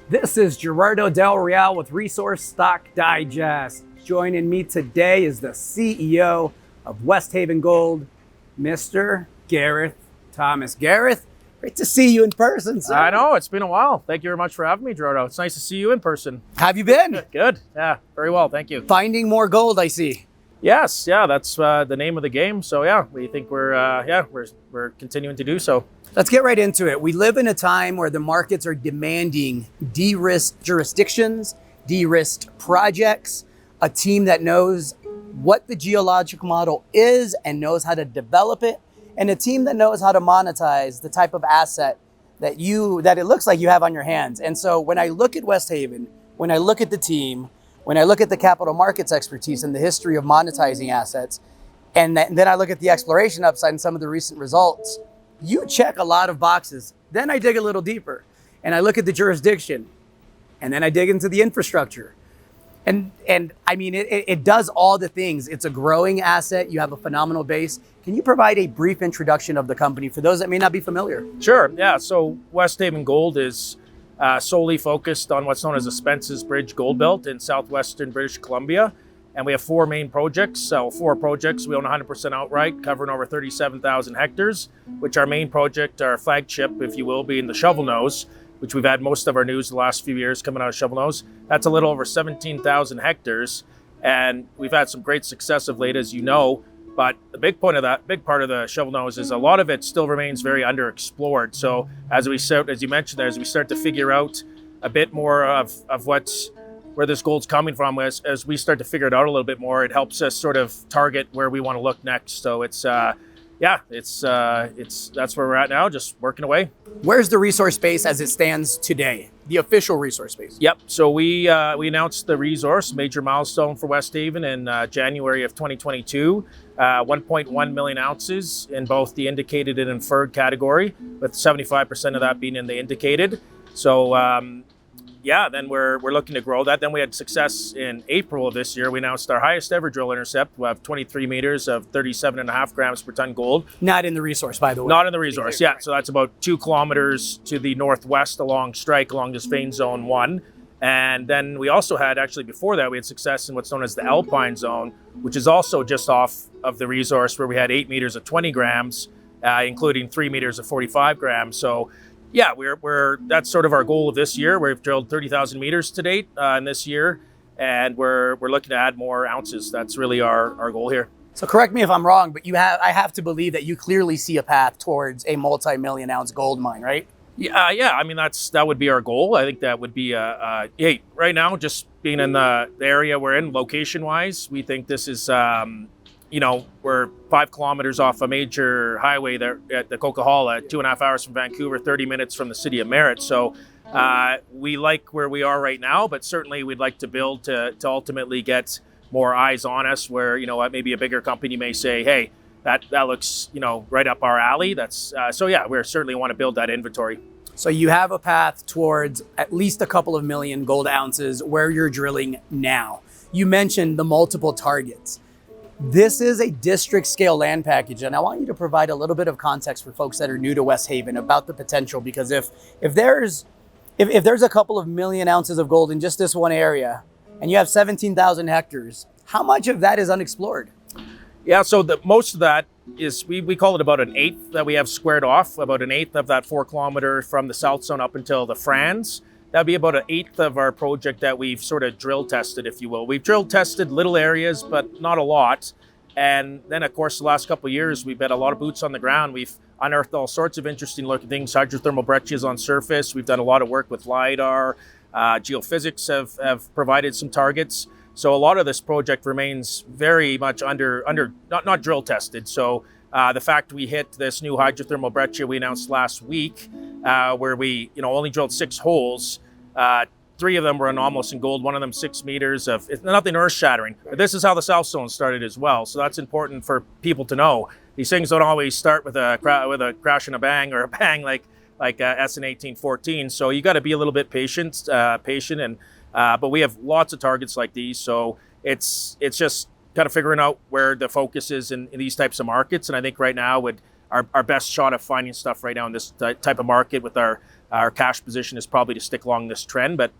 This is Gerardo Del Real with Resource Stock Digest. Joining me today is the CEO of Westhaven Gold, Mr. Gareth Thomas. Gareth, great to see you in person, sir. I know, it's been a while. Thank you very much for having me, Gerardo. It's nice to see you in person. How have you been? Good. Yeah, very well. Thank you. Finding more gold, I see. Yes, yeah, that's the name of the game. So yeah, we think we're continuing to do so. Let's get right into it. We live in a time where the markets are demanding de-risked jurisdictions, de-risked projects, a team that knows what the geologic model is and knows how to develop it, and a team that knows how to monetize the type of asset that it looks like you have on your hands. And so when I look at Westhaven, when I look at the team, when I look at the capital markets expertise and the history of monetizing assets, and then I look at the exploration upside and some of the recent results, you check a lot of boxes. Then I dig a little deeper and I look at the jurisdiction, and then I dig into the infrastructure. And I mean, it does all the things. It's a growing asset. You have a phenomenal base. Can you provide a brief introduction of the company for those that may not be familiar? Sure, yeah. So Westhaven Gold is solely focused on what's known as the Spence's Bridge Gold Belt in southwestern British Columbia. And we have four main projects. So four projects we own 100% outright, covering over 37,000 hectares, which our main project, our flagship, if you will, being the Shovel Nose, which we've had most of our news the last few years coming out of Shovel Nose. That's a little over 17,000 hectares. And we've had some great success of late, as you know. But the big part of the Shovel Nose is a lot of it still remains very underexplored. So as you mentioned there, as we start to figure out a bit more of where this gold's coming from, as we start to figure it out a little bit more, it helps us sort of target where we want to look next. So it's that's where we're at now, just working away. Where's the resource base as it stands today? The official resource base. Yep. So we announced the resource, major milestone for Westhaven in January of 2022. 1.1 million ounces in both the indicated and inferred category, with 75% of that being in the indicated. So then we're looking to grow that. Then we had success in April of this year. We announced our highest ever drill intercept. We have 23 meters of 37.5 grams per ton gold. Not in the resource, by the way. Not in the resource, yeah. So that's about 2 kilometers to the northwest along strike, along this vein zone 1. And then we also had, actually before that, we had success in what's known as the Alpine zone, which is also just off of the resource, where we had 8 meters of 20 grams, including 3 meters of 45 grams. So yeah, that's sort of our goal of this year. We've drilled 30,000 meters to date in this year, and we're looking to add more ounces. That's really our goal here. So correct me if I'm wrong, but I have to believe that you clearly see a path towards a multi-million ounce gold mine, right? Yeah. I mean, that would be our goal. I think that would be right now, just being in the area we're in, location-wise, we think this is we're 5 kilometers off a major highway there at the Coquihalla, 2.5 hours from Vancouver, 30 minutes from the city of Merritt. So we like where we are right now, but certainly we'd like to build to ultimately get more eyes on us, where maybe a bigger company may say, hey, that looks right up our alley. That's we certainly want to build that inventory. So you have a path towards at least a couple of million gold ounces where you're drilling now. You mentioned the multiple targets. This is a district scale land package, and I want you to provide a little bit of context for folks that are new to Westhaven about the potential, because if there's a couple of million ounces of gold in just this one area and you have 17,000 hectares, how much of that is unexplored? Yeah, so most of that is, we call it about an eighth that we have squared off, about an eighth of that 4 kilometer from the south zone up until the Franz. That'd be about an eighth of our project that we've sort of drill tested, if you will. We've drill tested little areas, but not a lot. And then, of course, the last couple of years, we've had a lot of boots on the ground. We've unearthed all sorts of interesting looking things, hydrothermal breccias on surface. We've done a lot of work with LiDAR. Geophysics have provided some targets. So a lot of this project remains very much not drill tested. So the fact we hit this new hydrothermal breccia we announced last week, where we only drilled 6 holes, 3 of them were anomalous in gold, one of them 6 meters of, it's nothing earth shattering. But this is how the South Zone started as well. So that's important for people to know. These things don't always start with a crash and a bang, or a bang like S in 1814. So you got to be a little bit patient, but we have lots of targets like these. So it's just kind of figuring out where the focus is in these types of markets. And I think right now our best shot of finding stuff right now in this type of market with our our cash position is probably to stick along this trend. But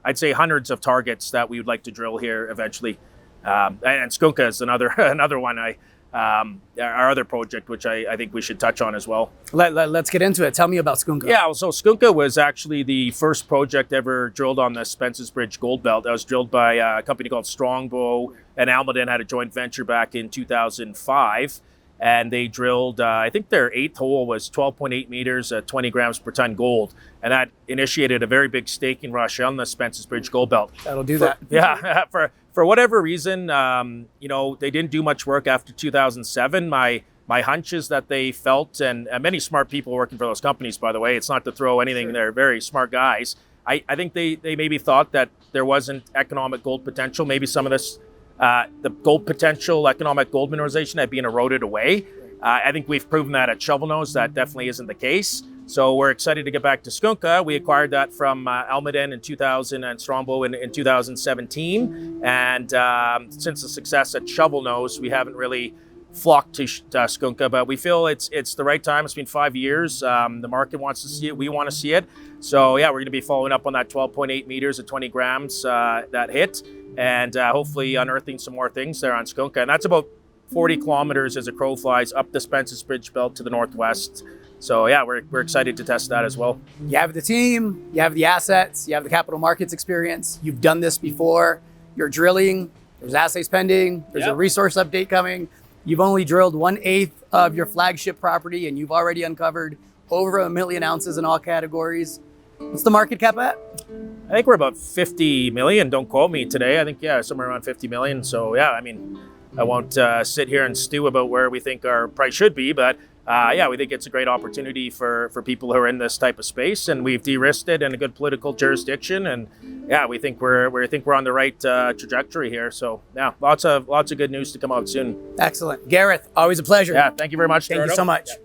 I'd say hundreds of targets that we would like to drill here eventually. And Skunk is another one. Our other project, which I think we should touch on as well. Let's get into it. Tell me about Skunk. Yeah, so Skunk was actually the first project ever drilled on the Spence's Bridge Gold Belt. That was drilled by a company called Strongbow, and Almaden had a joint venture back in 2005. And they drilled, I think their 8th hole was 12.8 meters at 20 grams per ton gold. And that initiated a very big staking rush on the Spence's Bridge Gold Belt. That'll do that. Yeah, for whatever reason, they didn't do much work after 2007. My hunch is that they felt, and many smart people working for those companies, by the way, it's not to throw anything, sure. They're very smart guys. I think they maybe thought that there wasn't economic gold potential. Maybe some of this, the gold potential, economic gold mineralization had been eroded away. I think we've proven that at Shovel Nose that definitely isn't the case. So we're excited to get back to Skunka. We acquired that from Almaden in 2000 and Strongbow in 2017. And since the success at Shovel Nose, we haven't really flocked to Skunka, but we feel it's the right time. It's been 5 years. The market wants to see it. We want to see it. So yeah, we're going to be following up on that 12.8 meters at 20 grams that hit, and hopefully unearthing some more things there on Skunka. And that's about 40 kilometers as a crow flies up the Spence's Bridge Belt to the northwest. So yeah, we're excited to test that as well. You have the team, you have the assets, you have the capital markets experience. You've done this before. You're drilling. There's assays pending. There's a resource update coming. You've only drilled 1/8 of your flagship property, and you've already uncovered over 1 million ounces in all categories. What's the market cap at? I think we're about 50 million. Don't quote me today. I think, somewhere around 50 million. So yeah, I mean, I won't sit here and stew about where we think our price should be, but we think it's a great opportunity for people who are in this type of space, and we've de-risked it in a good political jurisdiction, and yeah, we think we're on the right trajectory here. So yeah, lots of good news to come out soon. Excellent, Gareth. Always a pleasure. Yeah, thank you very much. Thank you so much. Yeah.